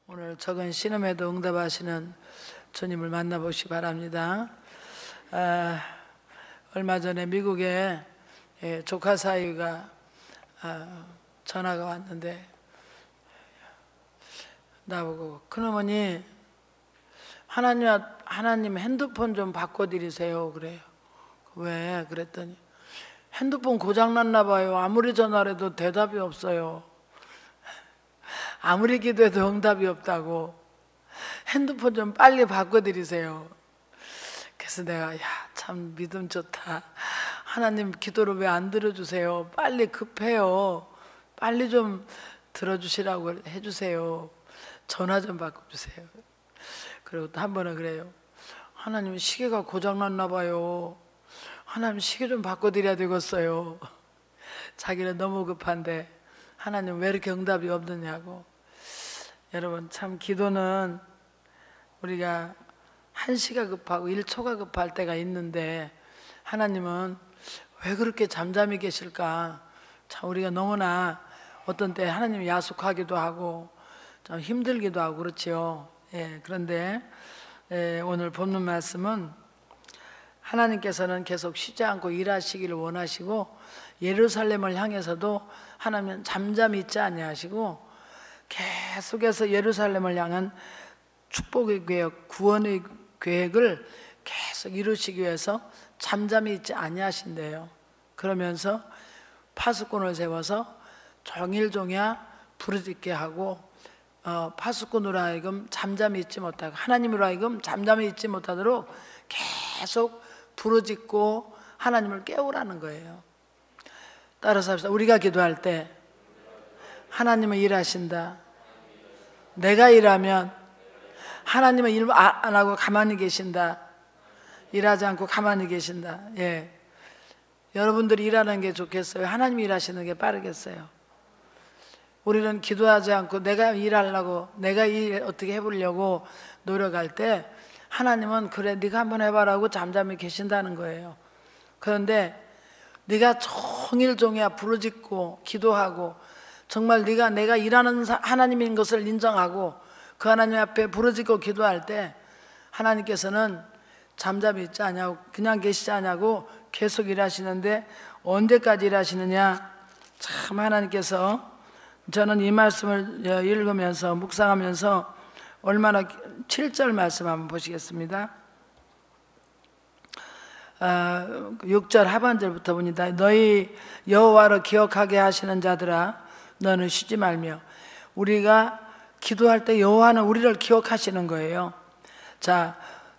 오늘 적은 신음에도 응답하시는 주님을 만나보시기 바랍니다. 얼마 전에 미국에 조카 사이가 전화가 왔는데 나보고 큰어머니 하나님 핸드폰 좀 바꿔드리세요 그래요. 왜? 그랬더니 핸드폰 고장났나 봐요. 아무리 전화를 해도 대답이 없어요. 아무리 기도해도 응답이 없다고. 핸드폰 좀 빨리 바꿔드리세요. 그래서 내가 참 믿음 좋다. 하나님 기도를 왜 안 들어주세요? 빨리 급해요. 빨리 좀 들어주시라고 해주세요. 전화 좀 바꿔주세요. 그리고 또 한 번은 그래요. 하나님 시계가 고장났나 봐요. 하나님 시계 좀 바꿔드려야 되겠어요. 자기는 너무 급한데 하나님 왜 이렇게 응답이 없느냐고. 여러분 참 기도는 우리가 1시가 급하고 1초가 급할 때가 있는데 하나님은 왜 그렇게 잠잠히 계실까. 참 우리가 너무나 어떤 때 하나님이 야속하기도 하고 좀 힘들기도 하고 그렇지요. 그런데 오늘 본문 말씀은 하나님께서는 계속 쉬지 않고 일하시기를 원하시고 예루살렘을 향해서도 하나님은 잠잠히 있지 아니하시고 계속해서 예루살렘을 향한 축복의 계획, 구원의 계획을 계속 이루시기 위해서 잠잠히 있지 아니하신대요. 그러면서 파수꾼을 세워서 종일종야 부르짖게 하고 파수꾼으로 하여금 잠잠히 있지 못하고 하나님으로 하여금 잠잠히 있지 못하도록 계속 부르짖고 하나님을 깨우라는 거예요. 따라서 합시다. 우리가 기도할 때 하나님은 일하신다. 내가 일하면 하나님은 일 안 하고 가만히 계신다. 일하지 않고 가만히 계신다. 여러분들이 일하는 게 좋겠어요? 하나님이 일하시는 게 빠르겠어요? 우리는 기도하지 않고 내가 일하려고 내가 일 어떻게 해보려고 노력할 때 하나님은 그래 네가 한번 해봐라고 잠잠히 계신다는 거예요. 그런데 네가 종일종야 부르짖고 기도하고 정말 내가 일하는 하나님인 것을 인정하고 그 하나님 앞에 부르짖고 기도할 때 하나님께서는 잠잠히 있지 않냐고 그냥 계시지 않냐고 계속 일하시는데 언제까지 일하시느냐. 참 하나님께서 저는 이 말씀을 읽으면서 묵상하면서 얼마나 7절 말씀 한번 보시겠습니다. 6절 하반절부터 봅니다. 너희 여호와를 기억하게 하시는 자들아 너는 쉬지 말며. 우리가 기도할 때 여호와는 우리를 기억하시는 거예요.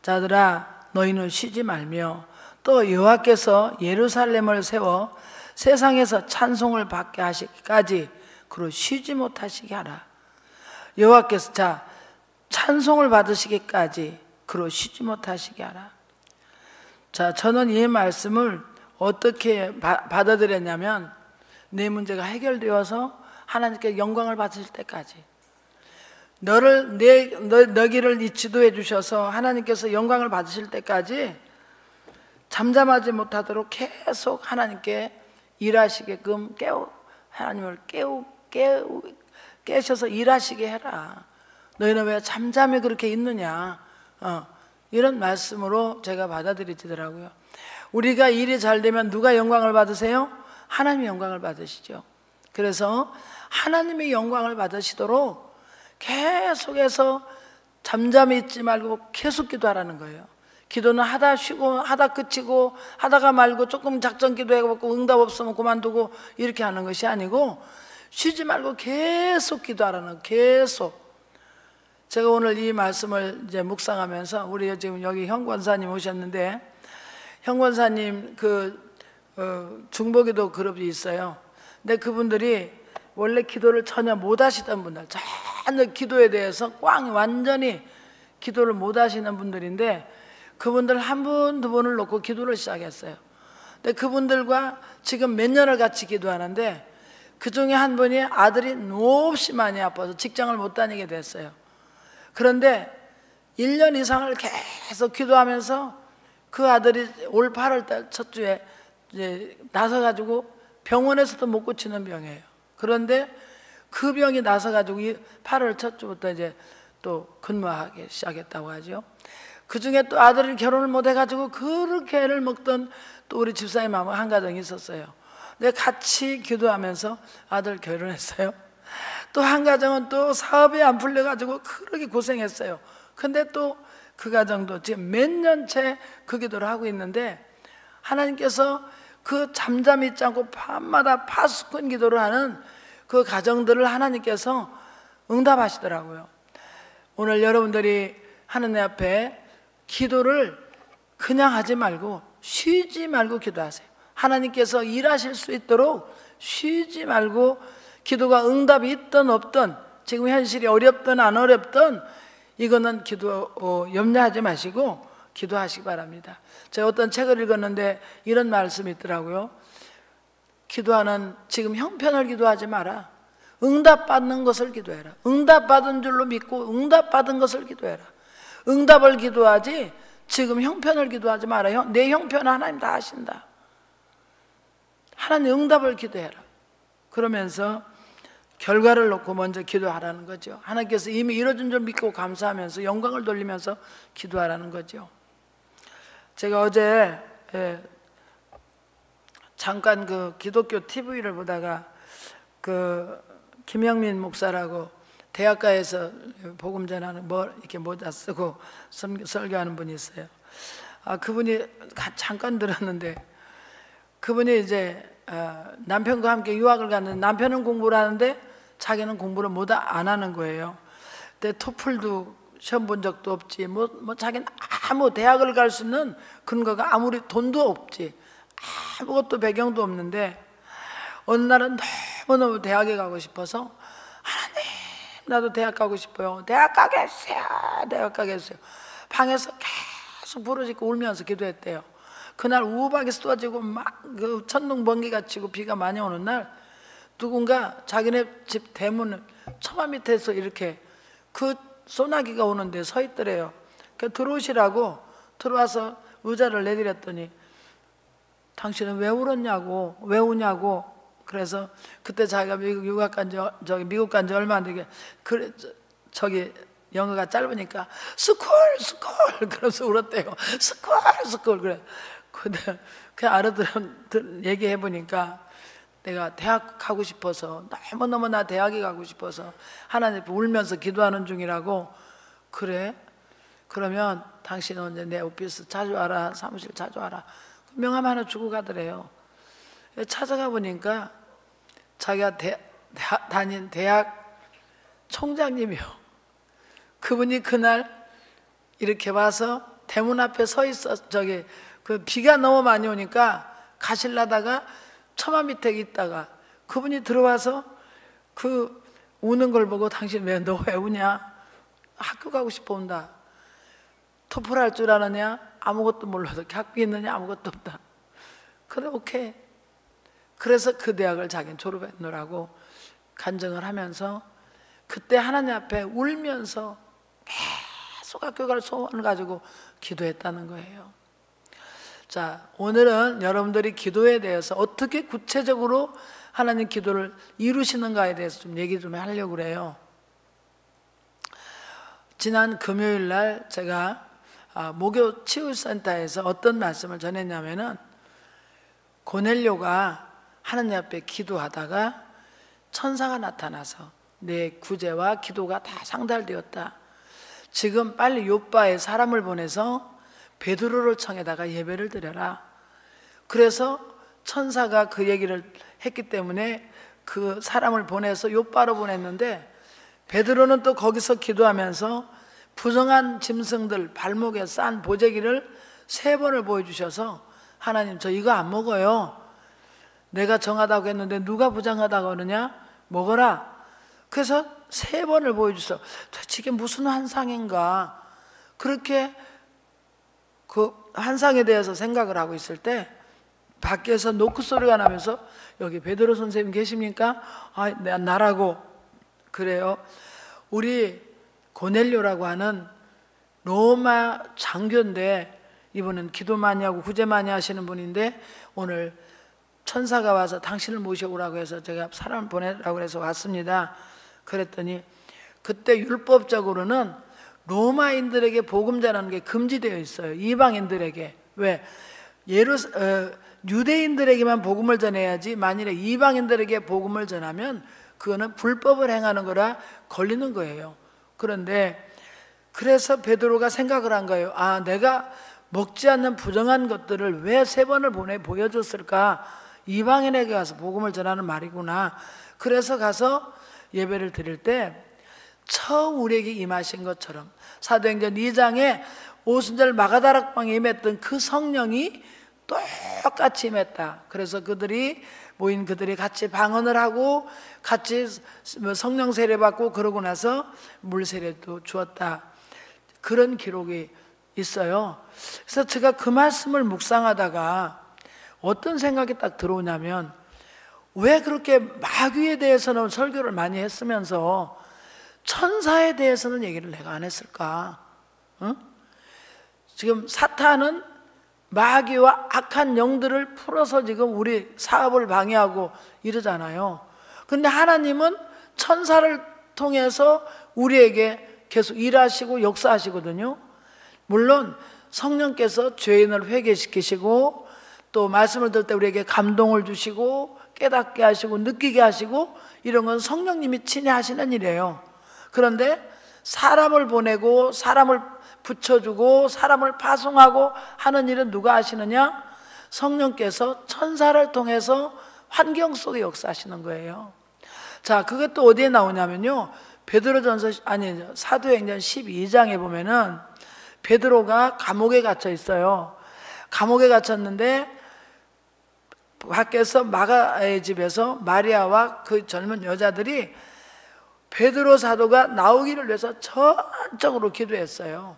자들아 너희는 쉬지 말며 또 여호와께서 예루살렘을 세워 세상에서 찬송을 받게 하시기까지 그로 쉬지 못하시게 하라. 여호와께서 찬송을 받으시기까지 그로 쉬지 못하시게 하라. 저는 이 말씀을 어떻게 받아들였냐면 내 문제가 해결되어서 하나님께 영광을 받으실 때까지 너희를 지도해 주셔서 하나님께서 영광을 받으실 때까지 잠잠하지 못하도록 계속 하나님께 일하시게끔 하나님을 깨셔서 일하시게 해라. 너희는 왜 잠잠히 그렇게 있느냐. 이런 말씀으로 제가 받아들이더라고요. 우리가 일이 잘 되면 누가 영광을 받으세요? 하나님이 영광을 받으시죠. 그래서 하나님의 영광을 받으시도록 계속해서 잠잠히 있지 말고 계속 기도하라는 거예요. 기도는 하다 쉬고 하다 그치고 하다가 말고 조금 작전 기도해갖고 응답 없으면 그만두고 이렇게 하는 것이 아니고 쉬지 말고 계속 기도하라는 계속. 제가 오늘 이 말씀을 이제 묵상하면서 우리 지금 여기 형 권사님 오셨는데 형 권사님 중보기도 그룹이 있어요. 근데 그분들이 원래 기도를 전혀 못 하시던 분들, 전혀 기도에 대해서 완전히 기도를 못 하시는 분들인데 그분들 한 분, 두 분을 놓고 기도를 시작했어요. 근데 그분들과 지금 몇 년을 같이 기도하는데 그 중에 한 분이 아들이 몹시 많이 아파서 직장을 못 다니게 됐어요. 그런데 1년 이상을 계속 기도하면서 그 아들이 올 8월달 첫 주에 이제 나서가지고 병원에서도 못 고치는 병이에요. 그런데 그 병이 나서가지고 팔월 첫 주부터 이제 또 근무하기 시작했다고 하죠. 그 중에 또 아들이 결혼을 못 해가지고 그렇게 애를 먹던 또 우리 집사님하고 한 가정이 있었어요. 근데 같이 기도하면서 아들 결혼했어요. 또 한 가정은 또 사업이 안 풀려가지고 그렇게 고생했어요. 근데 또 그 가정도 지금 몇 년째 그 기도를 하고 있는데 하나님께서 그 잠잠히 있지 않고 밤마다 파수꾼 기도를 하는 그 가정들을 하나님께서 응답하시더라고요. 오늘 여러분들이 하느님 앞에 기도를 그냥 하지 말고 쉬지 말고 기도하세요. 하나님께서 일하실 수 있도록 쉬지 말고 기도가 응답이 있든 없든 지금 현실이 어렵든 안 어렵든 이거는 염려하지 마시고 기도하시기 바랍니다. 제가 어떤 책을 읽었는데 이런 말씀이 있더라고요. 기도하는 지금 형편을 기도하지 마라. 응답받는 것을 기도해라. 응답받은 줄로 믿고 응답받은 것을 기도해라. 응답을 기도하지 지금 형편을 기도하지 마라. 내 형편은 하나님 다 하신다. 하나님 응답을 기도해라. 그러면서 결과를 놓고 먼저 기도하라는 거죠. 하나님께서 이미 이뤄준 줄 믿고 감사하면서 영광을 돌리면서 기도하라는 거죠. 제가 어제 잠깐 그 기독교 TV를 보다가 그 김영민 목사라고 대학가에서 복음 전하는 이렇게 모자 쓰고 설교하는 분이 있어요. 그분이 잠깐 들었는데 그분이 이제 남편과 함께 유학을 갔는데 남편은 공부를 하는데 자기는 공부를 안 하는 거예요. 근데 토플도 시험 본 적도 없지 자기는 아무 대학을 갈 수 있는 근거가 아무리 돈도 없지 아무것도 배경도 없는데 어느 날은 너무너무 대학에 가고 싶어서 하나님 나도 대학 가고 싶어요. 대학 가겠어요. 대학 가겠어요. 방에서 계속 부르짖고 울면서 기도했대요. 그날 우박이 쏟아지고 막 그 천둥 번개가 치고 비가 많이 오는 날 누군가 자기네 집 대문 처마 밑에서 이렇게 그 소나기가 오는데 서 있더래요. 그 들어오시라고 들어와서 의자를 내드렸더니 당신은 왜 울었냐고 왜 우냐고 그래서 그때 자기가 미국 간 지 얼마 안 되게 그래 저기 영어가 짧으니까 스쿨 그러면서 울었대요. 스쿨 그래. 근데 그 알아들은 얘기해 보니까 내가 대학 가고 싶어서 너무너무 나 대학에 가고 싶어서 하나님 앞에 울면서 기도하는 중이라고. 그래? 그러면 당신은 이제 내 오피스 자주 와라. 사무실 자주 와라. 명함 하나 주고 가더래요. 찾아가 보니까 자기가 다닌 대학 총장님이요. 그분이 그날 이렇게 와서 대문 앞에 서 있어. 그 비가 너무 많이 오니까 가실라다가 처마 밑에 있다가 그분이 들어와서 그 우는 걸 보고 당신 너 왜 우냐? 학교 가고 싶어 온다. 토플 할 줄 아느냐? 아무것도 몰라서 학비 있느냐? 아무것도 없다. 그래 오케이. 그래서 그 대학을 자기는 졸업했노라고 간증을 하면서 그때 하나님 앞에 울면서 계속 학교 갈 소원을 가지고 기도했다는 거예요. 자, 오늘은 여러분들이 기도에 대해서 어떻게 구체적으로 하나님 기도를 이루시는가에 대해서 좀 얘기 좀 하려고 그래요. 지난 금요일 날 제가 목요 치유센터에서 어떤 말씀을 전했냐면은 고넬료가 하나님 앞에 기도하다가 천사가 나타나서 내 구제와 기도가 다 상달되었다. 지금 빨리 요바에 사람을 보내서 베드로를 청에다가 예배를 드려라. 그래서 천사가 그 얘기를 했기 때문에 그 사람을 보내서 요바로 보냈는데 베드로는 또 거기서 기도하면서 부정한 짐승들 발목에 싼 보재기를 3번을 보여주셔서 하나님 저 이거 안 먹어요. 내가 정하다고 했는데 누가 부정하다고 하느냐? 먹어라. 그래서 3번을 보여주셔서 도대체 이게 무슨 환상인가? 그렇게 그 환상에 대해서 생각을 하고 있을 때 밖에서 노크 소리가 나면서 여기 베드로 선생님 계십니까? 나라고. 그래요. 우리 고넬료라고 하는 로마 장교인데 이분은 기도 많이 하고 구제 많이 하시는 분인데 오늘 천사가 와서 당신을 모셔오라고 해서 제가 사람을 보내라고 해서 왔습니다. 그랬더니 그때 율법적으로는 로마인들에게 복음 전하는 게 금지되어 있어요. 이방인들에게. 왜? 유대인들에게만 복음을 전해야지, 만일에 이방인들에게 복음을 전하면 그거는 불법을 행하는 거라 걸리는 거예요. 그런데 그래서 베드로가 생각을 한 거예요. 아, 내가 먹지 않는 부정한 것들을 왜 3번을 보여줬을까? 이방인에게 가서 복음을 전하는 말이구나. 그래서 가서 예배를 드릴 때 처음 우리에게 임하신 것처럼 사도행전 2장에 오순절 마가다락방에 임했던 그 성령이 똑같이 임했다. 그래서 모인 그들이 같이 방언을 하고 같이 성령 세례 받고 그러고 나서 물 세례도 주었다. 그런 기록이 있어요. 그래서 제가 그 말씀을 묵상하다가 어떤 생각이 딱 들어오냐면, 왜 그렇게 마귀에 대해서는 설교를 많이 했으면서 천사에 대해서는 얘기를 내가 안 했을까? 응? 지금 사탄은 마귀와 악한 영들을 풀어서 지금 우리 사업을 방해하고 이러잖아요. 근데 하나님은 천사를 통해서 우리에게 계속 일하시고 역사하시거든요. 물론 성령께서 죄인을 회개시키시고 또 말씀을 들을 때 우리에게 감동을 주시고 깨닫게 하시고 느끼게 하시고 이런 건 성령님이 친히 하시는 일이에요. 그런데 사람을 보내고 사람을 붙여주고 사람을 파송하고 하는 일은 누가 하시느냐? 성령께서 천사를 통해서 환경 속에 역사하시는 거예요. 자, 그게 또 어디에 나오냐면요, 사도행전 12장에 보면은 베드로가 감옥에 갇혀 있어요. 감옥에 갇혔는데 밖에서 마가의 집에서 마리아와 그 젊은 여자들이 베드로 사도가 나오기를 위해서 전적으로 기도했어요.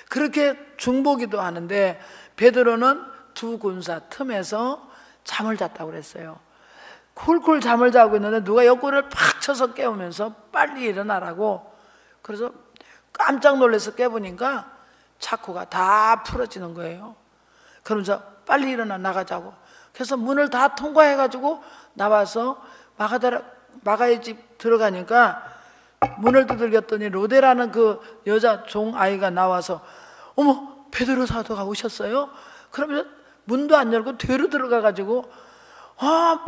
그렇게 중보기도 하는데 베드로는 두 군사 틈에서 잠을 잤다고 그랬어요. 쿨쿨 잠을 자고 있는데 누가 옆구리를 팍 쳐서 깨우면서 빨리 일어나라고. 그래서 깜짝 놀라서 깨보니까 차코가 다 풀어지는 거예요. 그러면서 빨리 일어나 나가자고. 그래서 문을 다 통과해가지고 나와서 마가의 집 들어가니까 문을 두들겼더니 로데라는 그 여자 종 아이가 나와서, 어머, 베드로 사도가 오셨어요? 그러면 문도 안 열고 뒤로 들어가가지고,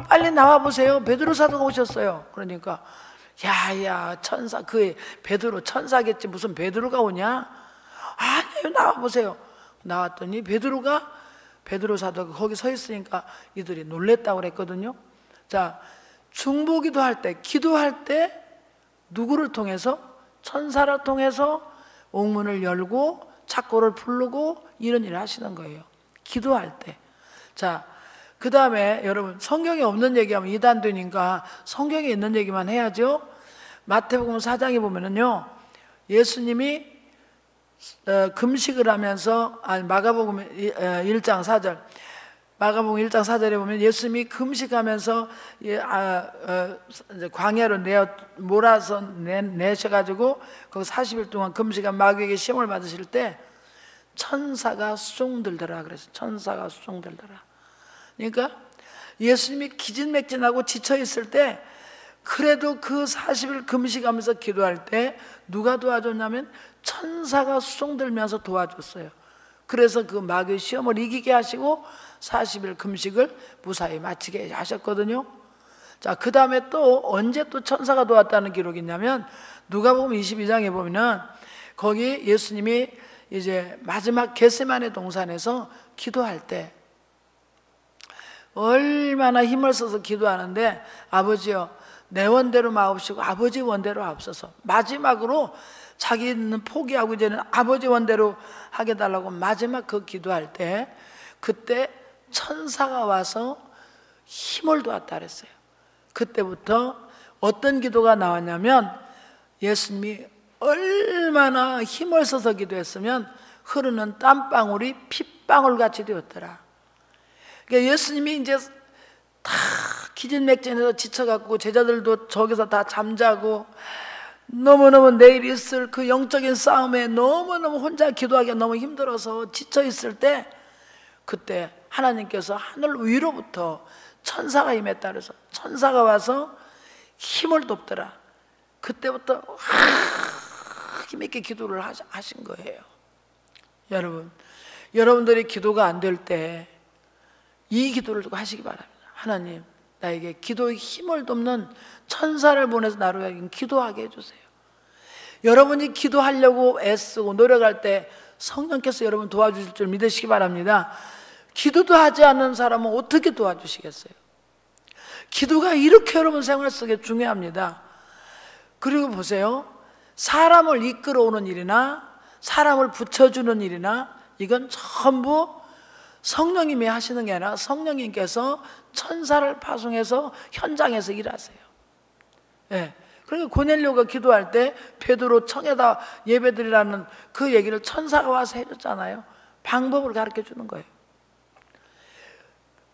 빨리 나와보세요. 베드로 사도가 오셨어요. 그러니까 야야, 천사, 베드로 천사겠지 무슨 베드로가 오냐? 아니요, 나와보세요. 나왔더니 베드로 사도가 거기 서 있으니까 이들이 놀랬다고 그랬거든요. 자, 중보기도 할 때, 기도할 때 누구를 통해서? 천사를 통해서 옥문을 열고 착고를 풀고 이런 일을 하시는 거예요. 기도할 때. 자, 그 다음에 여러분, 성경에 없는 얘기하면 이단되니까 성경에 있는 얘기만 해야죠. 마태복음 4장에 보면은요, 예수님이 금식을 하면서, 마가복음 1장 4절, 마가복음 1장 4절에 보면 예수님이 금식하면서 광야로 몰아서 내셔가지고 거기 40일 동안 금식한 마귀에게 시험을 받으실 때 천사가 수종들더라 그랬어요. 천사가 수종들더라. 그러니까 예수님이 기진맥진하고 지쳐있을 때 그래도 그 40일 금식하면서 기도할 때 누가 도와줬냐면 천사가 수종들면서 도와줬어요. 그래서 그 마귀의 시험을 이기게 하시고 40일 금식을 무사히 마치게 하셨거든요. 자, 그 다음에 또 언제 또 천사가 도왔다는 기록이 있냐면 누가복음 22장에 보면은 거기 예수님이 이제 마지막 겟세마네 동산에서 기도할 때 얼마나 힘을 써서 기도하는데, 아버지여 내 원대로 마옵시고 아버지 원대로 하옵소서. 마지막으로 자기는 포기하고 이제는 아버지 원대로 하게 달라고 마지막 그 기도할 때 그때 천사가 와서 힘을 도왔다 그랬어요. 그때부터 어떤 기도가 나왔냐면 예수님이 얼마나 힘을 써서 기도했으면 흐르는 땀방울이 핏방울 같이 되었더라. 그러니까 예수님이 이제 다 기진맥진해서 지쳐갖고 제자들도 저기서 다 잠자고 너무너무 내일 있을 그 영적인 싸움에 너무너무 혼자 기도하기가 너무 힘들어서 지쳐있을 때 그때 하나님께서 하늘 위로부터 천사가 임했다 그래서 천사가 와서 힘을 돕더라. 그때부터 힘있게 기도를 하신 거예요. 여러분, 여러분들이 기도가 안 될 때 이 기도를 하시기 바랍니다. 하나님, 나에게 기도의 힘을 돕는 천사를 보내서 나로 하여금 기도하게 해주세요. 여러분이 기도하려고 애쓰고 노력할 때 성령께서 여러분 도와주실 줄 믿으시기 바랍니다. 기도도 하지 않는 사람은 어떻게 도와주시겠어요? 기도가 이렇게 여러분 생활 속에 중요합니다. 그리고 보세요, 사람을 이끌어오는 일이나 사람을 붙여주는 일이나 이건 전부 성령님이 하시는 게 아니라 성령님께서 천사를 파송해서 현장에서 일하세요. 네. 그러니까 고넬료가 기도할 때 베드로 청에다 예배드리라는 그 얘기를 천사가 와서 해줬잖아요. 방법을 가르쳐 주는 거예요.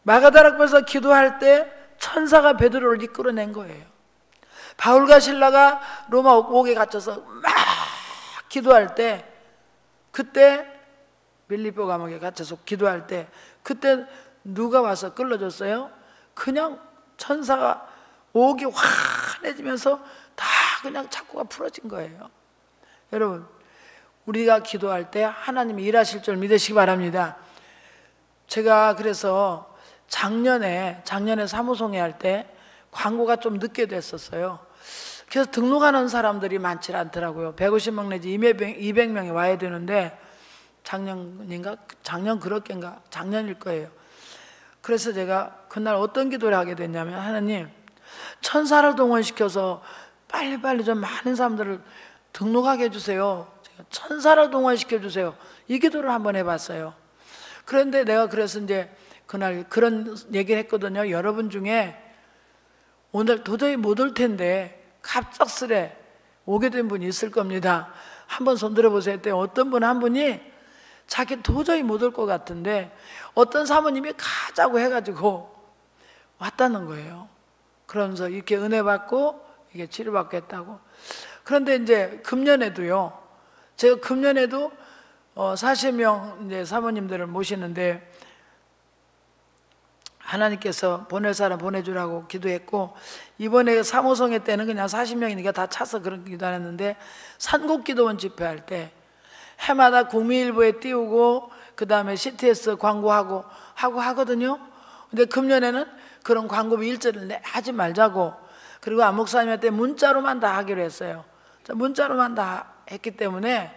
마가다락방에서 기도할 때 천사가 베드로를 이끌어낸 거예요. 바울과 실라가 로마 옥에 갇혀서 막 기도할 때, 그때 빌립보 감옥에 갇혀서 기도할 때 그때 누가 와서 끌어줬어요? 그냥 천사가 옥이 환해지면서 다 그냥 착고가 풀어진 거예요. 여러분, 우리가 기도할 때 하나님이 일하실 줄 믿으시기 바랍니다. 제가 그래서 작년에 사무송회 할 때 광고가 좀 늦게 됐었어요. 그래서 등록하는 사람들이 많지 않더라고요. 150명 내지 200명이 와야 되는데 작년인가? 작년 그렇게인가? 작년일 거예요. 그래서 제가 그날 어떤 기도를 하게 됐냐면, 하나님, 천사를 동원시켜서 빨리빨리 좀 많은 사람들을 등록하게 해주세요. 천사를 동원시켜 주세요. 이 기도를 한번 해봤어요. 그런데 내가 그래서 이제 그날 그런 얘기를 했거든요. 여러분 중에 오늘 도저히 못 올 텐데 갑작스레 오게 된 분이 있을 겁니다. 한번 손 들어보세요. 했더니 어떤 분 한 분이 자기 도저히 못 올 것 같은데 어떤 사모님이 가자고 해가지고 왔다는 거예요. 그러면서 이렇게 은혜 받고 이게 치료받고 했다고. 그런데 이제 금년에도요, 제가 금년에도 40명 이제 사모님들을 모시는데 하나님께서 보낼 사람 보내주라고 기도했고, 이번에 사모성회 때는 그냥 40명이니까 다 차서 그런 기도 안 했는데, 산곡기도원 집회할 때 해마다 국민일보에 띄우고 그 다음에 CTS 광고하고 하거든요. 근데 금년에는 그런 광고비 일절을 하지 말자고, 그리고 안 목사님한테 문자로만 다 하기로 했어요. 문자로만 다 했기 때문에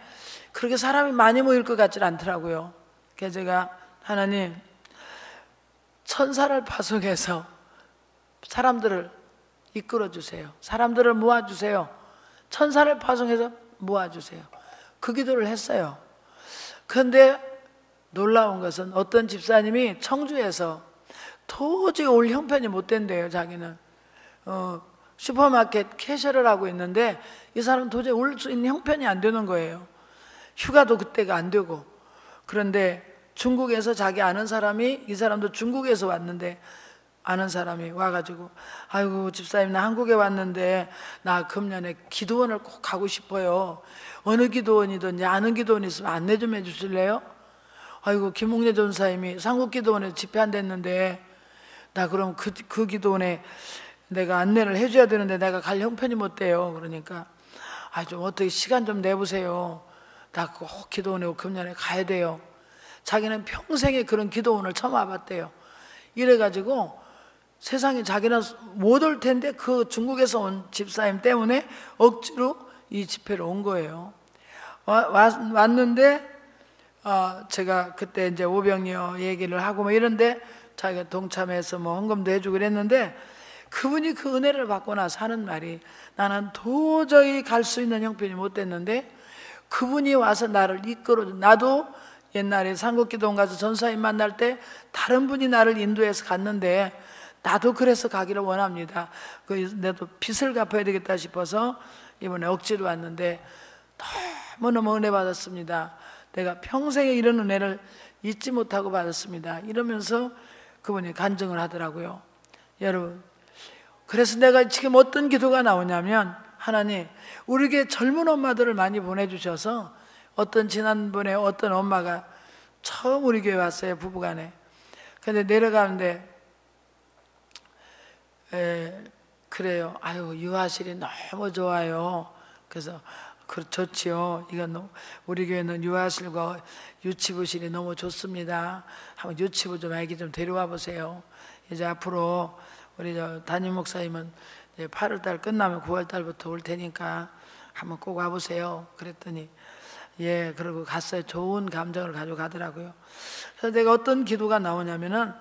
그렇게 사람이 많이 모일 것 같지 않더라고요. 그래서 제가 하나님, 천사를 파송해서 사람들을 이끌어주세요. 사람들을 모아주세요. 천사를 파송해서 모아주세요. 그 기도를 했어요. 그런데 놀라운 것은 어떤 집사님이 청주에서 도저히 올 형편이 못 된대요. 자기는 슈퍼마켓 캐셔를 하고 있는데 이 사람은 도저히 올 수 있는 형편이 안 되는 거예요. 휴가도 그때가 안 되고. 그런데 중국에서 자기 아는 사람이, 이 사람도 중국에서 왔는데 아는 사람이 와가지고, 아이고 집사님, 나 한국에 왔는데 나 금년에 기도원을 꼭 가고 싶어요. 어느 기도원이든지 아는 기도원 있으면 안내 좀 해주실래요? 아이고 김홍래 전사님이 상국기도원에 집회한댔는데 나 그럼 그 기도원에 내가 안내를 해줘야 되는데 내가 갈 형편이 못 돼요. 그러니까 좀 어떻게 시간 좀 내보세요. 나 꼭 기도원에 금년에 가야 돼요. 자기는 평생에 그런 기도원을 처음 와봤대요. 이래가지고 세상에 자기는 못 올 텐데 그 중국에서 온 집사님 때문에 억지로 이 집회를 온 거예요. 왔는데 제가 그때 이제 오병이어 얘기를 하고 뭐 이런데 자기가 동참해서 뭐 헌금도 해주고 그랬는데, 그분이 그 은혜를 받고 나서 하는 말이, 나는 도저히 갈 수 있는 형편이 못 됐는데 그분이 와서 나를 이끌어줘. 나도 옛날에 상국기도원 가서 전사님 만날 때 다른 분이 나를 인도해서 갔는데 나도 그래서 가기를 원합니다. 내도 빚을 갚아야 되겠다 싶어서 이번에 억지로 왔는데 너무너무 은혜 받았습니다. 내가 평생에 이런 은혜를 잊지 못하고 받았습니다. 이러면서 그분이 간증을 하더라고요. 여러분, 그래서 내가 지금 어떤 기도가 나오냐면, 하나님, 우리에게 젊은 엄마들을 많이 보내주셔서, 지난번에 어떤 엄마가 처음 우리 교회 왔어요, 부부간에. 근데 내려가는데 그래요. 아유, 유아실이 너무 좋아요. 그래서 좋지요. 이건 우리 교회는 유아실과 유치부실이 너무 좋습니다. 한번 유치부 좀 애기 좀 데려와 보세요. 이제 앞으로 우리 담임 목사님은 이제 8월달 끝나면 9월달부터 올 테니까 한번 꼭 와보세요. 그랬더니 예, 그러고 갔어요. 좋은 감정을 가지고 가더라고요. 그래서 내가 어떤 기도가 나오냐면은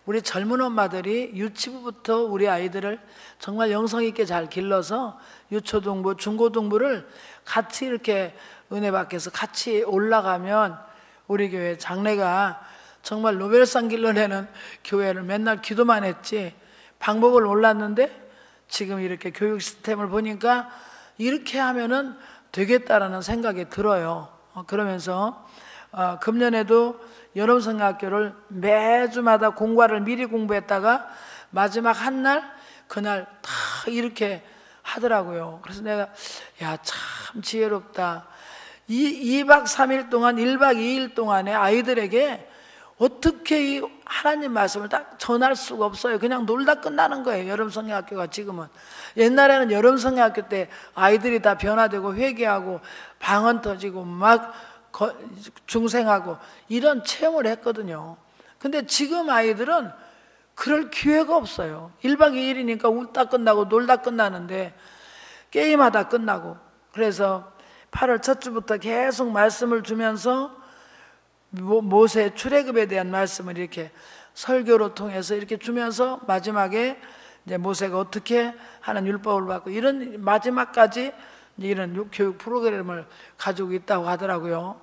우리 젊은 엄마들이 유치부부터 우리 아이들을 정말 영성 있게 잘 길러서 유초등부, 중고등부를 같이 이렇게 은혜 받게서 같이 올라가면 우리 교회 장래가 정말 노벨상 길러내는 교회를 맨날 기도만 했지 방법을 몰랐는데 지금 이렇게 교육 시스템을 보니까 이렇게 하면은 되겠다라는 생각이 들어요. 그러면서 금년에도 여름성경학교를 매주마다 공과를 미리 공부했다가 마지막 한 날 그날 다 이렇게 하더라고요. 그래서 내가 야, 참 지혜롭다. 2박 3일 동안 1박 2일 동안에 아이들에게 어떻게 이 하나님 말씀을 딱 전할 수가 없어요. 그냥 놀다 끝나는 거예요. 여름성경학교가 지금은. 옛날에는 여름성경학교 때 아이들이 다 변화되고 회개하고 방언 터지고 막 중생하고 이런 체험을 했거든요. 근데 지금 아이들은 그럴 기회가 없어요. 1박 2일이니까 웃다 끝나고 놀다 끝나는데 게임하다 끝나고. 그래서 8월 첫 주부터 계속 말씀을 주면서 모세 출애굽에 대한 말씀을 이렇게 설교로 통해서 이렇게 주면서 마지막에 이제 모세가 어떻게 하는 율법을 받고 이런 마지막까지 이런 교육 프로그램을 가지고 있다고 하더라고요.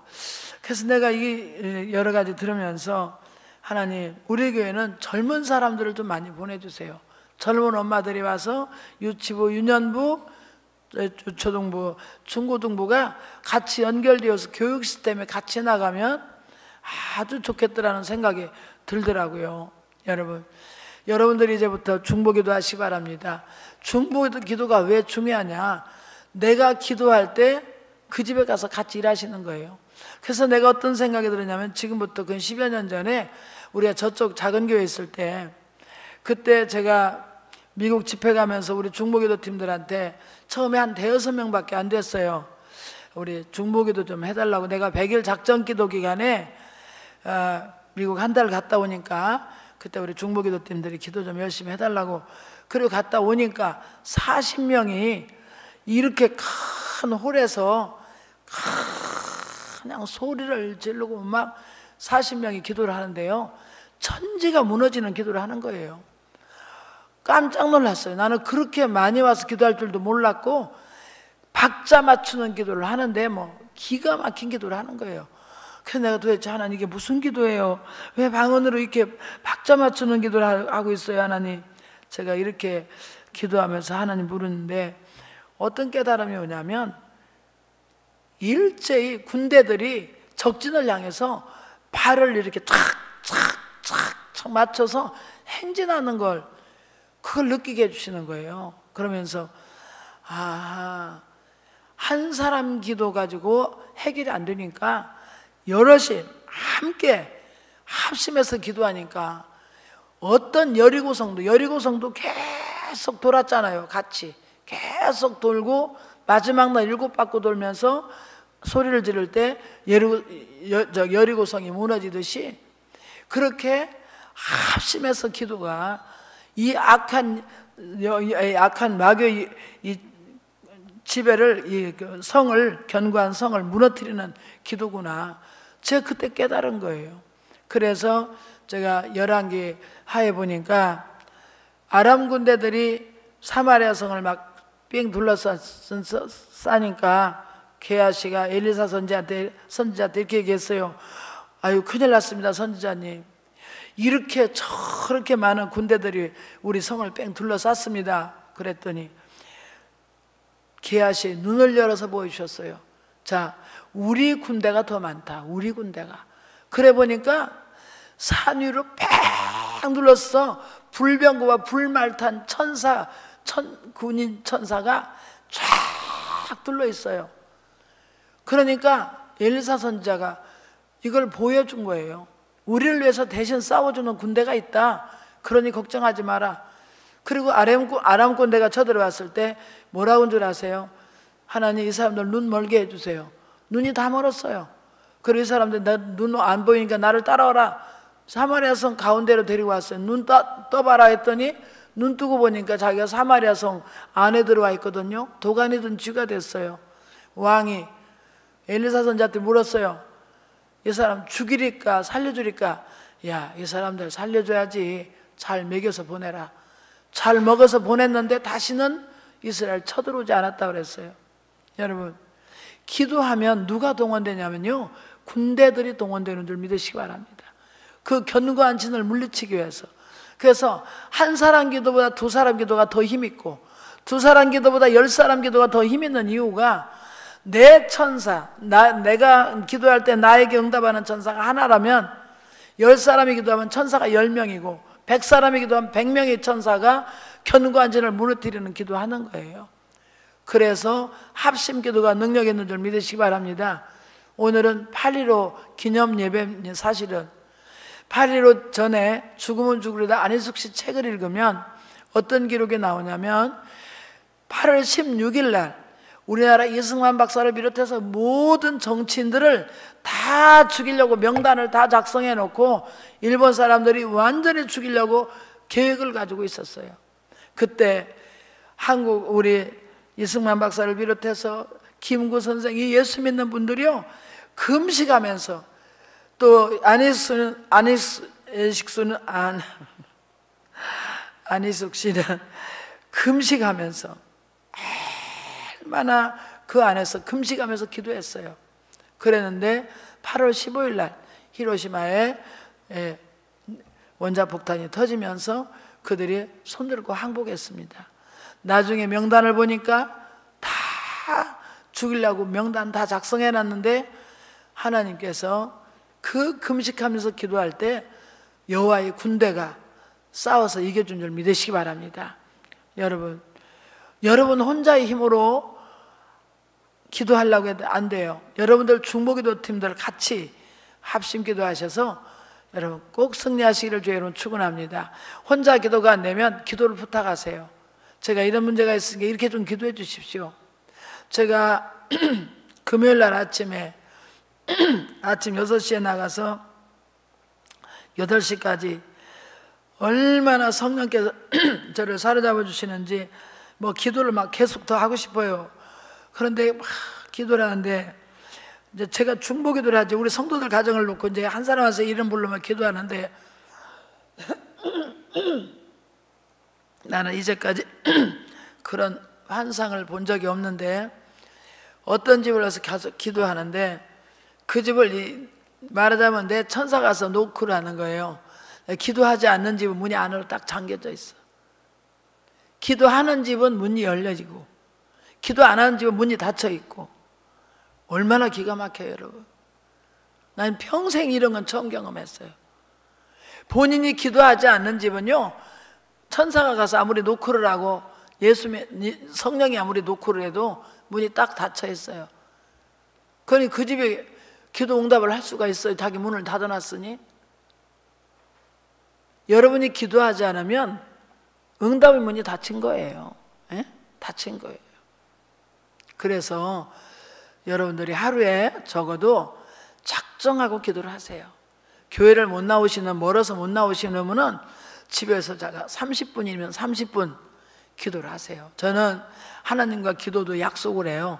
그래서 내가 이 여러 가지 들으면서 하나님, 우리 교회는 젊은 사람들을 좀 많이 보내주세요. 젊은 엄마들이 와서 유치부, 유년부, 초등부, 중고등부가 같이 연결되어서 교육 시스템에 같이 나가면 아주 좋겠더라는 생각이 들더라고요. 여러분들이 이제부터 중보기도 하시기 바랍니다. 중보기도가 왜 중요하냐? 내가 기도할 때 그 집에 가서 같이 일하시는 거예요. 그래서 내가 어떤 생각이 들었냐면 지금부터 근 10여 년 전에 우리가 저쪽 작은 교회에 있을 때 그때 제가 미국 집회 가면서 우리 중보기도 팀들한테 처음에 한 5-6명밖에 안 됐어요. 우리 중보기도 좀 해달라고. 내가 100일 작전 기도 기간에 미국 한 달 갔다 오니까 그때 우리 중보기도 팀들이 기도 좀 열심히 해달라고. 그리고 갔다 오니까 40명이 이렇게 큰 홀에서 그냥 소리를 지르고 막 40명이 기도를 하는데요, 천지가 무너지는 기도를 하는 거예요. 깜짝 놀랐어요. 나는 그렇게 많이 와서 기도할 줄도 몰랐고 박자 맞추는 기도를 하는데 뭐 기가 막힌 기도를 하는 거예요. 그래서 내가 도대체 하나님 이게 무슨 기도예요? 왜 방언으로 이렇게 박자 맞추는 기도를 하고 있어요 하나님? 제가 이렇게 기도하면서 하나님 부르는데 어떤 깨달음이 오냐면 일제히 군대들이 적진을 향해서 발을 이렇게 착 맞춰서 행진하는 걸 그걸 느끼게 해주시는 거예요. 그러면서 한 사람 기도 가지고 해결이 안 되니까 여럿이 함께 합심해서 기도하니까 어떤 여리고성도 계속 돌았잖아요. 같이 계속 돌고 마지막 날 7바퀴 돌면서 소리를 지를 때 여리고성이 무너지듯이 그렇게 합심해서 기도가 이 악한 마귀 이 지배를, 이 성을, 견고한 성을 무너뜨리는 기도구나. 제가 그때 깨달은 거예요. 그래서 제가 열왕기 하에 보니까 아람 군대들이 사마리아 성을 막 삥 둘러싸니까 게하시가 엘리사 선지자한테 이렇게 얘기했어요. 아유, 큰일 났습니다 선지자님. 이렇게 저렇게 많은 군대들이 우리 성을 뺑 둘러쌌습니다. 그랬더니 게하시 눈을 열어서 보여주셨어요. 자, 우리 군대가 더 많다. 우리 군대가. 그래 보니까 산 위로 뺑 둘러서 불병거와 불말탄 군인 천사가 쫙 둘러 있어요. 그러니까 엘리사 선지자가 이걸 보여준 거예요. 우리를 위해서 대신 싸워주는 군대가 있다. 그러니 걱정하지 마라. 그리고 아람 꼰대가 쳐들어왔을 때 뭐라고 한 줄 아세요? 하나님 이 사람들 눈 멀게 해주세요. 눈이 다 멀었어요. 그리고 이 사람들 눈 안 보이니까 나를 따라오라. 사마리아 성 가운데로 데리고 왔어요. 눈 떠봐라 했더니 눈 뜨고 보니까 자기가 사마리아 성 안에 들어와 있거든요. 도가니 든 쥐가 됐어요. 왕이 엘리사 선지자한테 물었어요. 이 사람 죽이리까 살려주리까? 야, 이 사람들 살려줘야지. 잘 먹여서 보내라. 잘 먹어서 보냈는데 다시는 이스라엘 쳐들어오지 않았다 그랬어요. 여러분, 기도하면 누가 동원되냐면요, 군대들이 동원되는 줄 믿으시기 바랍니다. 그 견고한 진을 물리치기 위해서. 그래서 한 사람 기도보다 두 사람 기도가 더 힘있고, 두 사람 기도보다 10사람 기도가 더 힘있는 이유가, 내 천사, 내가 기도할 때 나에게 응답하는 천사가 하나라면 10사람이 기도하면 천사가 10명이고 100사람이 기도하면 100명의 천사가 견고한 진을 무너뜨리는 기도하는 거예요. 그래서 합심 기도가 능력 있는 줄 믿으시기 바랍니다. 오늘은 8.15 기념 예배. 사실은 8.15 전에 죽으면 죽으리다 안희숙 씨 책을 읽으면 어떤 기록이 나오냐면 8월 16일 날 우리나라 이승만 박사를 비롯해서 모든 정치인들을 다 죽이려고 명단을 다 작성해 놓고 일본 사람들이 완전히 죽이려고 계획을 가지고 있었어요. 그때 한국 우리 이승만 박사를 비롯해서 김구 선생, 이 예수 믿는 분들이요, 금식하면서, 또 안희숙 씨는 금식하면서 얼마나 그 안에서 금식하면서 기도했어요. 그랬는데 8월 15일 날 히로시마에 원자폭탄이 터지면서 그들이 손들고 항복했습니다. 나중에 명단을 보니까 다 죽이려고 명단 다 작성해놨는데 하나님께서 그 금식하면서 기도할 때 여호와의 군대가 싸워서 이겨준 줄 믿으시기 바랍니다. 여러분 혼자의 힘으로 기도하려고 해도 안 돼요. 여러분들 중보기도 팀들 같이 합심 기도하셔서 여러분 꼭 승리하시기를 주의 이름으로 축원합니다. 혼자 기도가 안 되면 기도를 부탁하세요. 제가 이런 문제가 있으니까 이렇게 좀 기도해 주십시오. 제가 금요일 날 아침에 아침 6시에 나가서 8시까지 얼마나 성령께서 저를 사로잡아 주시는지 뭐 기도를 막 계속 더 하고 싶어요. 그런데 막 기도를 하는데 이제 제가 중보 기도를 하지, 우리 성도들 가정을 놓고 이제 한 사람 와서 이름 부르면 기도하는데 나는 이제까지 그런 환상을 본 적이 없는데 어떤 집을 가서 계속 기도하는데 그 집을 말하자면 내 천사가 가서 노크를 하는 거예요. 기도하지 않는 집은 문이 안으로 딱 잠겨져 있어. 기도하는 집은 문이 열려지고 기도 안 하는 집은 문이 닫혀 있고. 얼마나 기가 막혀요, 여러분. 난 평생 이런 건 처음 경험했어요. 본인이 기도하지 않는 집은요, 천사가 가서 아무리 노크를 하고 성령이 아무리 노크를 해도 문이 딱 닫혀 있어요. 그러니 그 집에 기도 응답을 할 수가 있어요. 자기 문을 닫아놨으니. 여러분이 기도하지 않으면 응답의 문이 닫힌 거예요. 에? 닫힌 거예요. 그래서 여러분들이 하루에 적어도 작정하고 기도를 하세요. 교회를 못 나오시는, 멀어서 못 나오시는 분은 집에서 제가 30분이면 30분 기도를 하세요. 저는 하나님과 기도도 약속을 해요.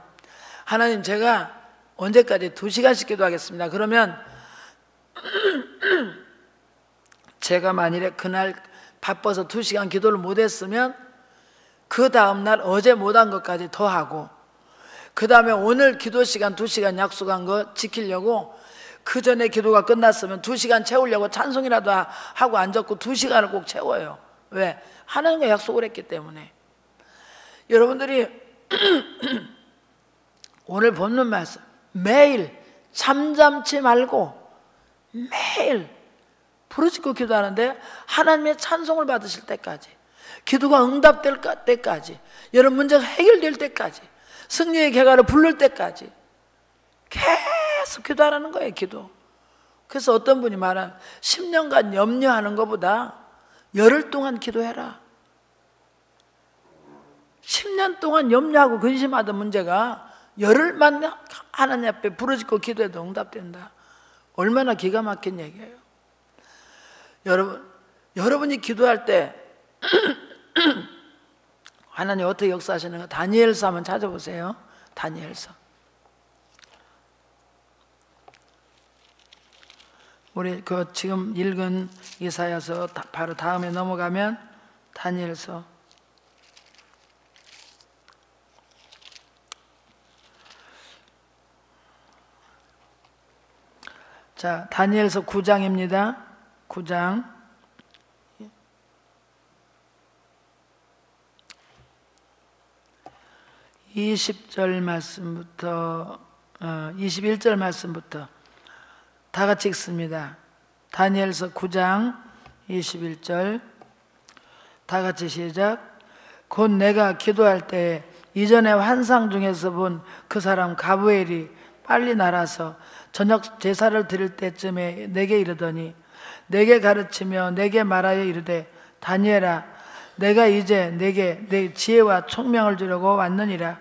하나님, 제가 언제까지 2시간씩 기도하겠습니다. 그러면 제가 만일에 그날 바빠서 2시간 기도를 못했으면 그 다음날 어제 못한 것까지 더 하고, 그 다음에 오늘 기도 시간 2시간 약속한 거 지키려고 그 전에 기도가 끝났으면 2시간 채우려고 찬송이라도 하고 앉았고 2시간을 꼭 채워요. 왜? 하나님과 약속을 했기 때문에. 여러분들이 오늘 본문 말씀 매일 잠잠치 말고 매일 부르짖고 기도하는데 하나님의 찬송을 받으실 때까지, 기도가 응답될 때까지, 여러분 문제가 해결될 때까지, 승리의 개가를 부를 때까지 계속 기도하라는 거예요. 기도. 그래서 어떤 분이 말한 10년간 염려하는 것보다 열흘 동안 기도해라. 10년 동안 염려하고 근심하던 문제가 열흘만 하나님 앞에 부르짖고 기도해도 응답된다. 얼마나 기가 막힌 얘기예요. 여러분이 기도할 때 하나님 어떻게 역사하시는가? 다니엘서 한번 찾아보세요. 다니엘서. 우리 그 지금 읽은 이사야서 바로 다음에 넘어가면 다니엘서. 자, 다니엘서 9장입니다. 9장 20절 말씀부터 21절 말씀부터 다 같이 읽습니다. 다니엘서 9장 21절 다 같이 시작. 곧 내가 기도할 때 이전에 환상 중에서 본 그 사람 가브엘이 빨리 날아서 저녁 제사를 드릴 때쯤에 내게 이르더니 내게 가르치며 내게 말하여 이르되 다니엘아 내가 이제 내게 내 지혜와 총명을 주려고 왔느니라.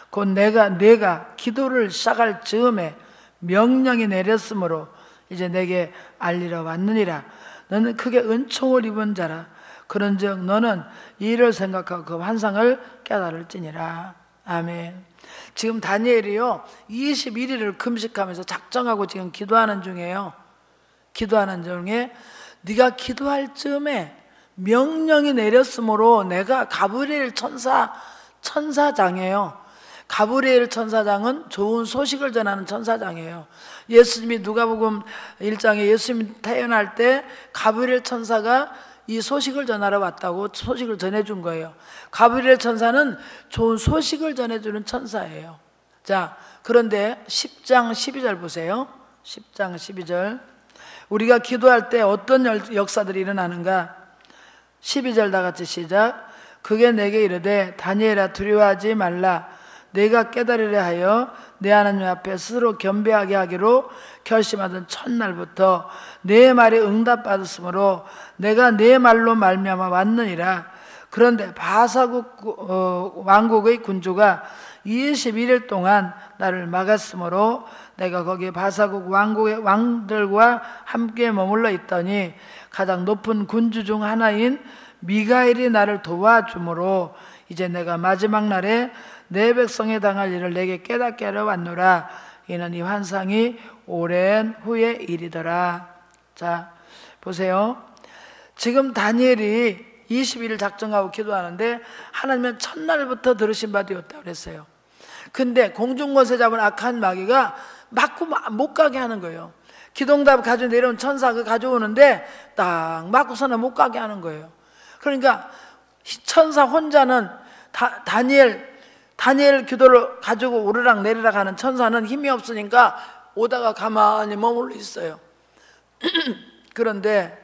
곧 내가 기도를 시작할 즈음에 명령이 내렸으므로 이제 내게 알리러 왔느니라. 너는 크게 은총을 입은 자라. 그런즉 너는 이 일을 생각하고 그 환상을 깨달을지니라. 아멘. 지금 다니엘이요 21일을 금식하면서 작정하고 지금 기도하는 중이에요. 기도하는 중에 네가 기도할 즈음에 명령이 내렸으므로 내가 가브리엘 천사장이에요. 가브리엘 천사장은 좋은 소식을 전하는 천사장이에요. 예수님이 누가복음 1장에 예수님이 태어날 때 가브리엘 천사가 이 소식을 전하러 왔다고 소식을 전해준 거예요. 가브리엘 천사는 좋은 소식을 전해주는 천사예요. 자, 그런데 10장 12절 보세요. 10장 12절 우리가 기도할 때 어떤 역사들이 일어나는가? 12절 다 같이 시작. 그게 내게 이르되 다니엘아 두려워하지 말라. 내가 깨달으려 하여 내 하나님 앞에 스스로 겸비하게 하기로 결심하던 첫날부터 내 말에 응답받았으므로 내가 내 말로 말미암아 왔느니라. 그런데 바사국 왕국의 군주가 21일 동안 나를 막았으므로 내가 거기 바사국 왕국의 왕들과 함께 머물러 있더니 가장 높은 군주 중 하나인 미가엘이 나를 도와주므로 이제 내가 마지막 날에 내 백성에 당할 일을 내게 깨닫게 하려 왔노라. 이는 이 환상이 오랜 후의 일이더라. 자, 보세요. 지금 다니엘이 21일 작정하고 기도하는데 하나님은 첫날부터 들으신 바 되었다고 그랬어요. 근데 공중권세 잡은 악한 마귀가 맞고 못 가게 하는 거예요. 기도응답 가지고 내려온 천사 그 가져오는데 딱 맞고서는 못 가게 하는 거예요. 그러니까 천사 혼자는 다니엘 기도를 가지고 오르락 내리락 하는 천사는 힘이 없으니까 오다가 가만히 머물러 있어요. 그런데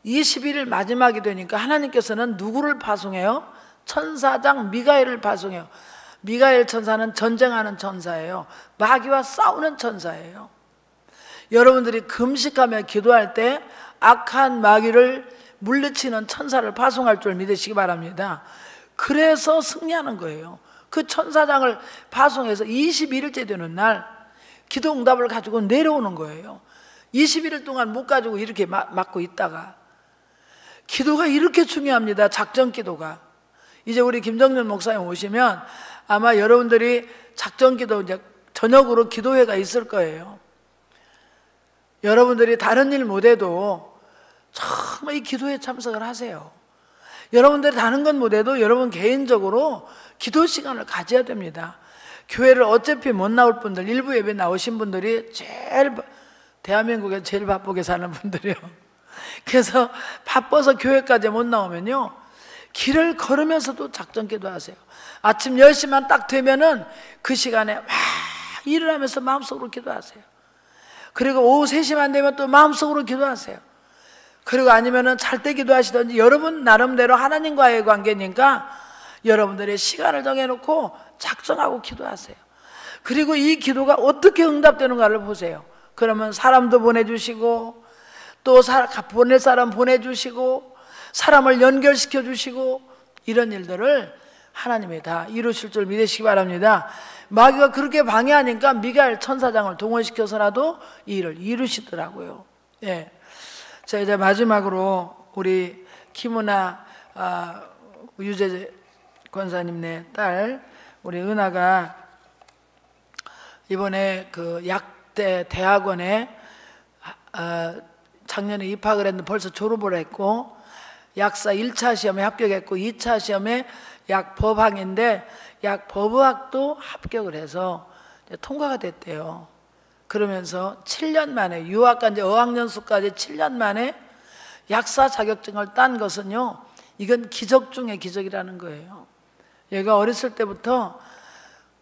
21일 마지막이 되니까 하나님께서는 누구를 파송해요? 천사장 미가엘을 파송해요. 미가엘 천사는 전쟁하는 천사예요. 마귀와 싸우는 천사예요. 여러분들이 금식하며 기도할 때 악한 마귀를 물리치는 천사를 파송할 줄 믿으시기 바랍니다. 그래서 승리하는 거예요. 그 천사장을 파송해서 21일째 되는 날 기도 응답을 가지고 내려오는 거예요. 21일 동안 못 가지고 이렇게 막고 있다가 기도가 이렇게 중요합니다. 작전 기도가. 이제 우리 김정년 목사님 오시면 아마 여러분들이 작전 기도 이제 저녁으로 기도회가 있을 거예요. 여러분들이 다른 일 못해도 정말 이 기도에 참석을 하세요. 여러분들이 다른 건 못해도 여러분 개인적으로 기도 시간을 가져야 됩니다. 교회를 어차피 못 나올 분들, 일부 예배 나오신 분들이 대한민국에 제일 바쁘게 사는 분들이요. 그래서 바빠서 교회까지 못 나오면요 길을 걸으면서도 작전 기도하세요. 아침 10시만 딱 되면은 그 시간에 막 일을 하면서 마음속으로 기도하세요. 그리고 오후 3시만 되면 또 마음속으로 기도하세요. 그리고 아니면은 잘 때 기도하시든지 여러분 나름대로 하나님과의 관계니까 여러분들의 시간을 정해놓고 작정하고 기도하세요. 그리고 이 기도가 어떻게 응답되는가를 보세요. 그러면 사람도 보내주시고 또 보낼 사람 보내주시고 사람을 연결시켜 주시고 이런 일들을 하나님이 다 이루실 줄 믿으시기 바랍니다. 마귀가 그렇게 방해하니까 미가엘 천사장을 동원시켜서라도 이 일을 이루시더라고요. 예. 자, 이제 마지막으로 우리 김은아 유재 권사님네 딸 우리 은아가 이번에 그 약대 대학원에 작년에 입학을 했는데 벌써 졸업을 했고, 약사 1차 시험에 합격했고 2차 시험에 약법학인데 약법의학도 합격을 해서 통과가 됐대요. 그러면서 7년 만에 유학과 이제 어학연수까지 7년 만에 약사 자격증을 딴 것은요, 이건 기적 중의 기적이라는 거예요. 얘가 어렸을 때부터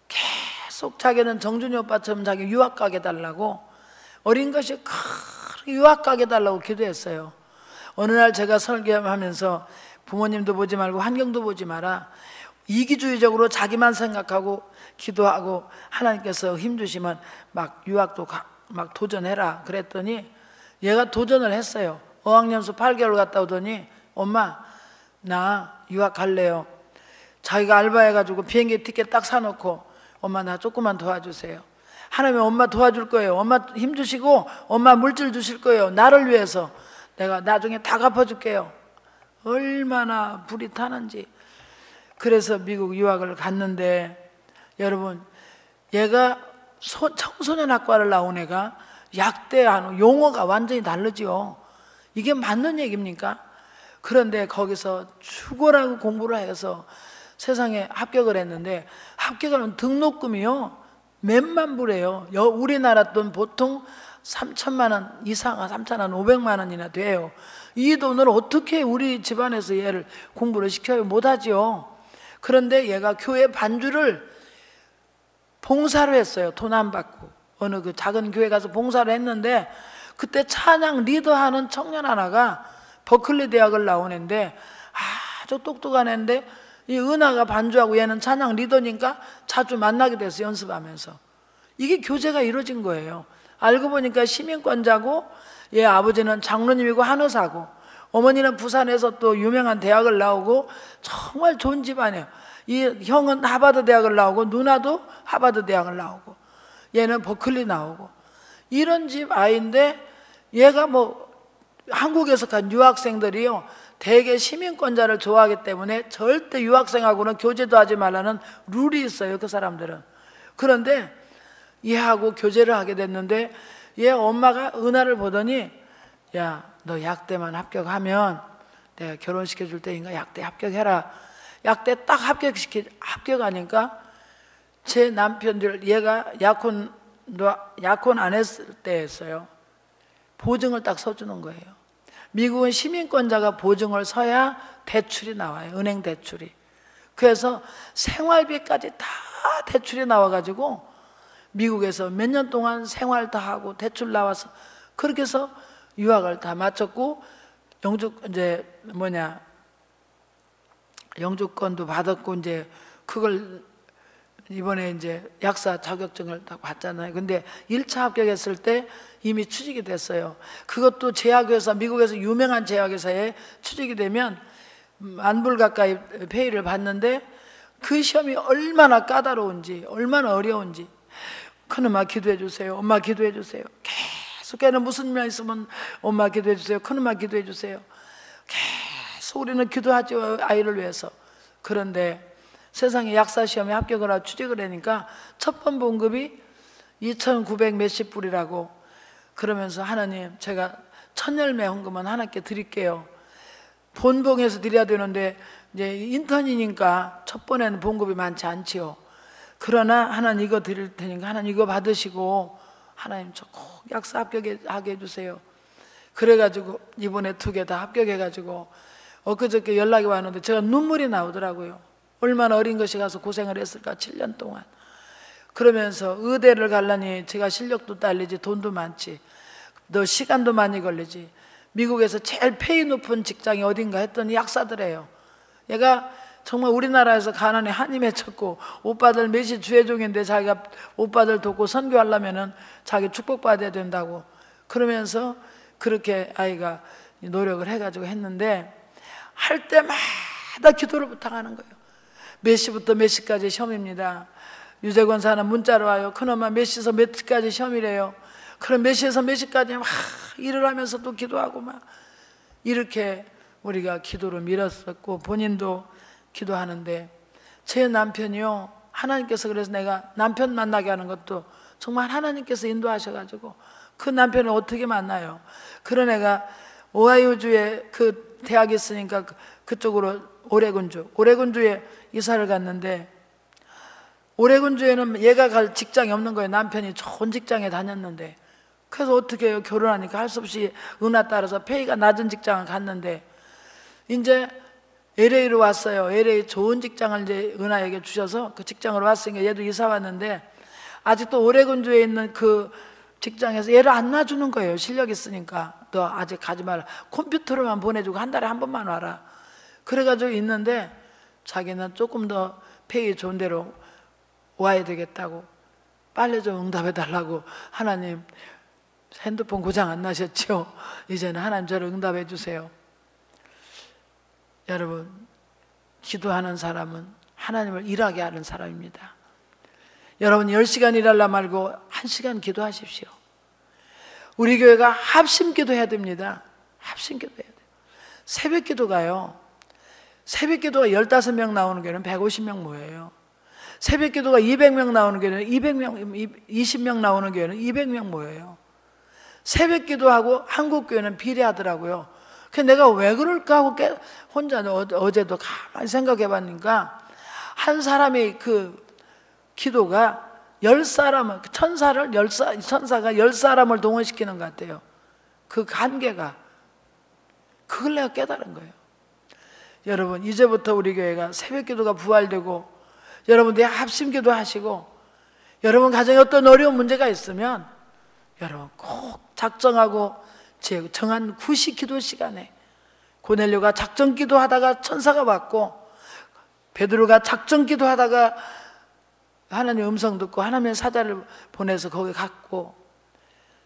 계속 자기는 정준이 오빠처럼 자기 유학 가게 달라고, 어린 것이 그렇게 유학 가게 달라고 기도했어요. 어느 날 제가 설교하면서 부모님도 보지 말고 환경도 보지 마라, 이기주의적으로 자기만 생각하고 기도하고 하나님께서 힘주시면 막 유학도 막 도전해라 그랬더니 얘가 도전을 했어요. 어학연수 8개월 갔다 오더니 엄마 나 유학 갈래요. 자기가 알바해가지고 비행기 티켓 딱 사놓고 엄마 나 조금만 도와주세요. 하나님 엄마 도와줄 거예요. 엄마 힘주시고 엄마 물질 주실 거예요. 나를 위해서 내가 나중에 다 갚아줄게요. 얼마나 불이 타는지. 그래서 미국 유학을 갔는데 여러분, 얘가 청소년학과를 나온 애가 약대하는 용어가 완전히 다르죠. 이게 맞는 얘기입니까? 그런데 거기서 죽어라고 공부를 해서 세상에 합격을 했는데, 합격하면 등록금이요 몇만 불이에요. 우리나라 돈 보통 3천만 원 이상, 3천만 500만 원이나 돼요. 이 돈을 어떻게 우리 집안에서 얘를 공부를 시켜요? 못하죠. 그런데 얘가 교회 반주를 봉사로 했어요. 돈 안 받고 어느 그 작은 교회 가서 봉사를 했는데, 그때 찬양 리더하는 청년 하나가 버클리 대학을 나온 애인데 아주 똑똑한 애인데, 이 은하가 반주하고 얘는 찬양 리더니까 자주 만나게 됐어요. 연습하면서. 이게 교제가 이루어진 거예요. 알고 보니까 시민권자고, 얘 아버지는 장로님이고 한의사고, 어머니는 부산에서 또 유명한 대학을 나오고 정말 좋은 집안이에요. 이 형은 하버드 대학을 나오고 누나도 하버드 대학을 나오고 얘는 버클리 나오고, 이런 집 아이인데 얘가 뭐 한국에서 간 유학생들이요 대개 시민권자를 좋아하기 때문에 절대 유학생하고는 교제도 하지 말라는 룰이 있어요, 그 사람들은. 그런데 얘하고 교제를 하게 됐는데 얘 엄마가 은하를 보더니 야, 너 약대만 합격하면 내가 결혼시켜 줄 테니까 약대 합격해라. 약대 딱 합격하니까 제 남편들, 얘가 약혼 안 했을 때였어요. 보증을 딱 서주는 거예요. 미국은 시민권자가 보증을 서야 대출이 나와요. 은행 대출이. 그래서 생활비까지 다 대출이 나와가지고 미국에서 몇 년 동안 생활 다 하고 대출 나와서 그렇게 해서 유학을 다 마쳤고, 영주권도 받았고, 이제 그걸 이번에 이제 약사 자격증을 딱 받잖아요. 근데 1차 합격했을 때 이미 취직이 됐어요. 그것도 제약회사, 미국에서 유명한 제약회사에 취직이 되면 만불 가까이 페이를 받는데, 그 시험이 얼마나 까다로운지, 얼마나 어려운지. 큰엄마 기도해 주세요. 엄마 기도해 주세요. 계속 애는 무슨 일 있으면 엄마 기도해 주세요. 큰엄마 기도해 주세요. 계속 우리는 기도하죠, 아이를 위해서. 그런데 세상에 약사 시험에 합격을 하고 취직을 하니까 첫 번 봉급이 2,900 몇십 불이라고. 그러면서 하나님, 제가 천열매 헌금은 하나님께 드릴게요. 본봉에서 드려야 되는데 이제 인턴이니까 첫 번에는 봉급이 많지 않지요. 그러나 하나님 이거 드릴 테니까 하나님 이거 받으시고 하나님 저 꼭 약사 합격하게 해주세요. 그래가지고 이번에 2개 다 합격해가지고 엊그저께 연락이 왔는데 제가 눈물이 나오더라고요. 얼마나 어린 것이 가서 고생을 했을까 7년 동안. 그러면서 의대를 가려니 제가 실력도 딸리지 돈도 많지, 너 시간도 많이 걸리지, 미국에서 제일 페이 높은 직장이 어딘가 했더니 약사들이에요. 얘가 정말 우리나라에서 가난에 한이 맺혔고 오빠들 몇이 주회종인데 자기가 오빠들 돕고 선교하려면은 자기 축복받아야 된다고 그러면서 그렇게 아이가 노력을 해가지고 했는데, 할 때마다 때마다 기도를 부탁하는 거예요. 몇 시부터 몇 시까지 시험입니다. 유재권 사는 문자로 와요. 큰엄마 몇 시에서 몇 시까지 시험이래요. 그럼 몇 시에서 몇 시까지 막 일을 하면서 또 기도하고 막 이렇게 우리가 기도를 밀었었고, 본인도 기도하는데, 제 남편이요, 하나님께서 그래서 내가 남편 만나게 하는 것도 정말 하나님께서 인도하셔가지고 그 남편을 어떻게 만나요? 그런 애가 오하이오주에 그 대학이 있으니까 그쪽으로 오레곤주에 이사를 갔는데, 오레곤주에는 얘가 갈 직장이 없는 거예요. 남편이 좋은 직장에 다녔는데. 그래서 어떻게 해요? 결혼하니까 할 수 없이 은하 따라서 페이가 낮은 직장을 갔는데, 이제 LA로 왔어요. LA 좋은 직장을 이제 은하에게 주셔서 그 직장으로 왔으니까 얘도 이사 왔는데, 아직도 오레곤주에 있는 그 직장에서 얘를 안 놔주는 거예요. 실력 있으니까. 너 아직 가지 말라. 컴퓨터로만 보내주고 한 달에 한 번만 와라. 그래가지고 있는데, 자기는 조금 더 페이 좋은 데로 와야 되겠다고, 빨리 좀 응답해 달라고. 하나님, 핸드폰 고장 안 나셨죠? 이제는 하나님 저를 응답해 주세요. 여러분, 기도하는 사람은 하나님을 일하게 하는 사람입니다. 여러분 10시간 일하려 말고 1시간 기도하십시오. 우리 교회가 합심 기도해야 됩니다. 합심 기도해야 돼요. 새벽 기도가요, 새벽 기도가 15명 나오는 교회는 150명 모여요. 새벽 기도가 200명 나오는 교회는 20명 나오는 교회는 200명 모여요. 새벽 기도하고 한국 교회는 비례하더라고요. 그래서 내가 왜 그럴까 하고 혼자 어제도 가만히 생각해 봤으니까, 한 사람의 그 기도가 10사람을, 천사가 10사람을 동원시키는 것 같아요. 그 한계가. 그걸 내가 깨달은 거예요. 여러분, 이제부터 우리 교회가 새벽 기도가 부활되고, 여러분들이 합심 기도 하시고, 여러분 가정에 어떤 어려운 문제가 있으면 여러분 꼭 작정하고 정한 9시 기도 시간에, 고넬료가 작정 기도하다가 천사가 왔고, 베드로가 작정 기도하다가 하나님의 음성 듣고 하나님의 사자를 보내서 거기 갔고,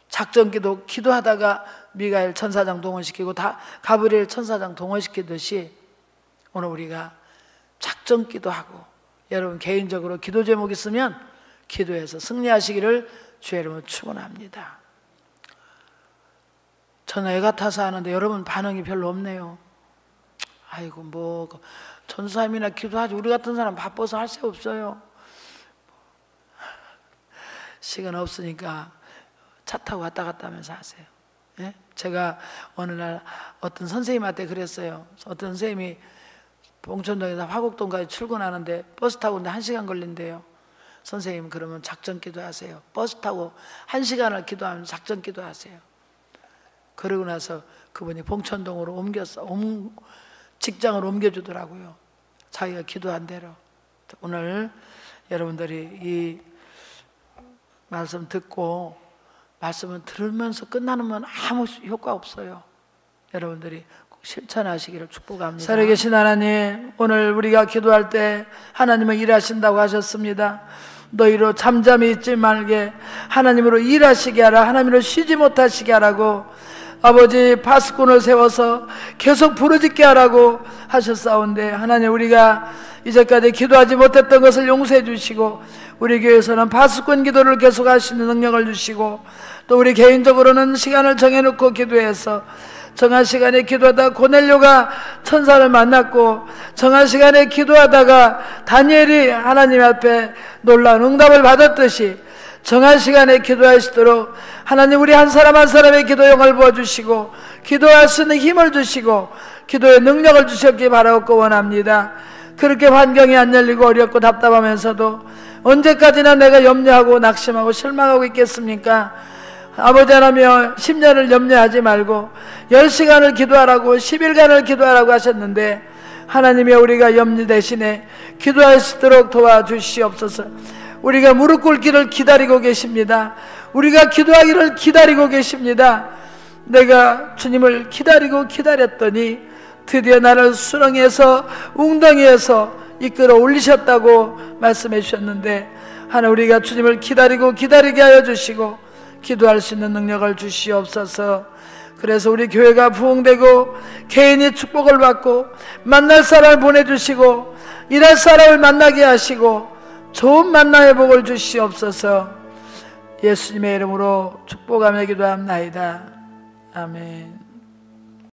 작정 기도하다가 미가엘 천사장 동원시키고 가브리엘 천사장 동원시키듯이, 오늘 우리가 작정 기도하고, 여러분 개인적으로 기도 제목 있으면 기도해서 승리하시기를 주의 이름으로 축원합니다. 저는 애 같아서 하는데 여러분 반응이 별로 없네요. 아이고, 뭐 전수함이나 기도하지, 우리 같은 사람 바빠서 할 새 없어요. 시간 없으니까 차 타고 왔다 갔다 하면서 하세요. 예? 제가 어느 날 어떤 선생님한테 그랬어요. 어떤 선생님이 봉천동에서 화곡동까지 출근하는데 버스 타고 오는데 1시간 걸린대요. 선생님, 그러면 작전 기도하세요. 버스 타고 1시간을 기도하면 작전 기도하세요. 그러고 나서 그분이 봉천동으로 직장을 옮겨주더라고요. 자기가 기도한 대로. 오늘 여러분들이 이 말씀 듣고, 말씀을 들으면서 끝나는 건 아무 효과 없어요. 여러분들이 꼭 실천하시기를 축복합니다. 살아계신 하나님, 오늘 우리가 기도할 때 하나님은 일하신다고 하셨습니다. 너희로 잠잠히 있지 말게 하나님으로 일하시게 하라, 하나님으로 쉬지 못하시게 하라고 아버지 파수꾼을 세워서 계속 부르짖게 하라고 하셨사온데, 하나님, 우리가 이제까지 기도하지 못했던 것을 용서해 주시고, 우리 교회에서는 파수꾼 기도를 계속 할 수 있는 능력을 주시고, 또 우리 개인적으로는 시간을 정해놓고 기도해서 정한 시간에 기도하다가 고넬료가 천사를 만났고, 정한 시간에 기도하다가 다니엘이 하나님 앞에 놀라운 응답을 받았듯이 정한 시간에 기도하시도록 하나님, 우리 한 사람 한 사람의 기도 영을 부어주시고, 기도할 수 있는 힘을 주시고, 기도의 능력을 주셨기 바라고 원합니다. 그렇게 환경이 안 열리고 어렵고 답답하면서도 언제까지나 내가 염려하고 낙심하고 실망하고 있겠습니까? 아버지 하나님, 10년을 염려하지 말고 10시간을 기도하라고, 10일간을 기도하라고 하셨는데, 하나님이 우리가 염려 대신에 기도할 수 있도록 도와주시옵소서. 우리가 무릎 꿇기를 기다리고 계십니다. 우리가 기도하기를 기다리고 계십니다. 내가 주님을 기다렸더니 드디어 나를 수렁에서, 웅덩이에서 이끌어 올리셨다고 말씀해 주셨는데, 하나 우리가 주님을 기다리게 하여 주시고 기도할 수 있는 능력을 주시옵소서. 그래서 우리 교회가 부흥되고 개인이 축복을 받고 만날 사람을 보내주시고 일할 사람을 만나게 하시고 좋은 만남의 복을 주시옵소서. 예수님의 이름으로 축복하며 기도합나이다. 아멘.